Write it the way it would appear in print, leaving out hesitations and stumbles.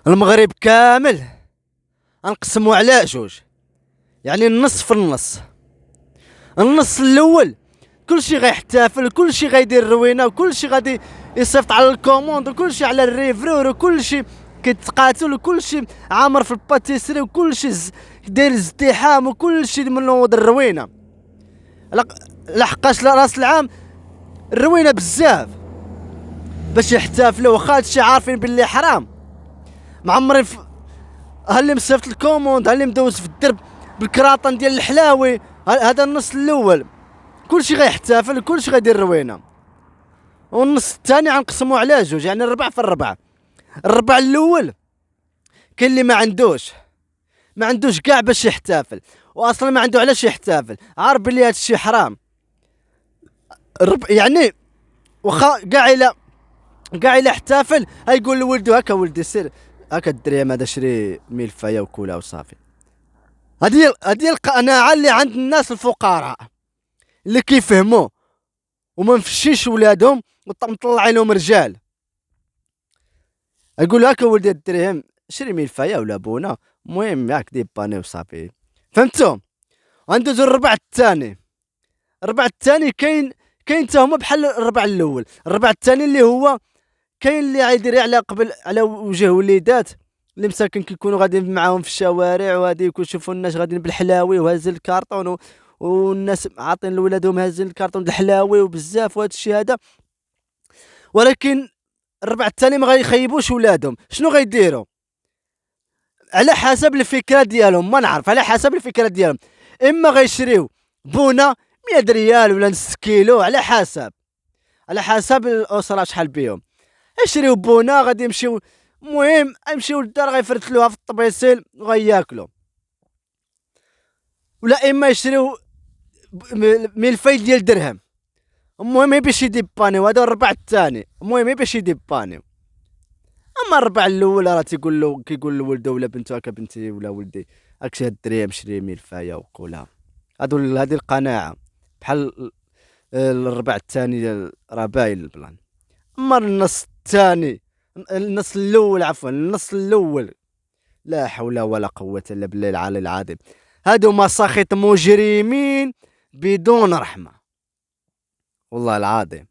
المغرب كامل انقسموا على جوج، يعني النص في النص. النص الاول كلشي غيحتفل، كلشي غيدير روينه، وكلشي غادي يصيفط على الكوموند، وكلشي على الريفرور، وكلشي كيتقاتل، وكلشي عامر في الباتيسري، وكلشي داير ازدحام، وكلشي منوض الروينه. لحقاش راس العام الروينه بزاف باش يحتفلوا، واخا هادشي عارفين باللي حرام. معمرين اللي مصيفط الكوموند، اللي مدوز في الدرب بالكراطن ديال الحلاوي. هذا النص الاول كلشي غيحتفل، كلشي غيدير روينه. والنص الثاني غنقسموه على جوج، يعني الربع في الربع. الربع الاول كاين اللي ما عندوش كاع باش يحتفل، واصلا ما عنده علاش يحتفل، عارف بلي هذا الشيء حرام. يعني واخا كاع الا احتفل هيقول لولده هكا ولدي سير هكا الدريم هذا شري ملفايه وكولا وصافي. هذه القناعه اللي عند الناس الفقراء اللي كيفهموا وما مفشيش ولادهم ومطلعين لهم رجال. يقول هكا ولدي الدرهم شري ملفايه ولا بونا، المهم ياك ديباني وصافي. فهمتوا؟ وندوزو الربع الثاني. الربع الثاني كاين حتى هما بحال الربع الاول. الربع الثاني اللي هو كاين اللي غيدير على قبل على وجه وليدات اللي مساكن كيكونوا غاديين معاهم في الشوارع، وهادي يشوفوا الناس غاديين بالحلاوي وهاز الكارطون والناس عاطين لولادهم هازين الكارطون الحلاوي وبزاف وهذا الشيء هذا. ولكن الربع الثاني ما غيخيبوش ولادهم. شنو غيديروا؟ على حسب الفكره ديالهم، ما نعرف، على حسب الفكره ديالهم. اما غيشريو بونا 100 ريال ولا نص كيلو، على حسب الاسره شحال بيهم. يشريو بونا غادي يمشيو، المهم يمشيو للدار غيفرتلوها في الطبيسيل وغياكلو. ولا اما يشريو ملفي ديال درهم، المهم باش يديبانيو. هذا الربع الثاني، المهم باش يديبانيو. اما الربع الاول راه كيقول لولده ولا بنته هكا بنتي ولا ولدي هاك هاد الدريهم شري ملفايه وكلها. هذه القناعه بحال الربع الثاني راه باين البلان. اما النص الثاني، النص الاول عفوا، النص الاول لا حول ولا قوه الا بالله العلي العظيم. هادو مساخط مجرمين بدون رحمه والله العظيم.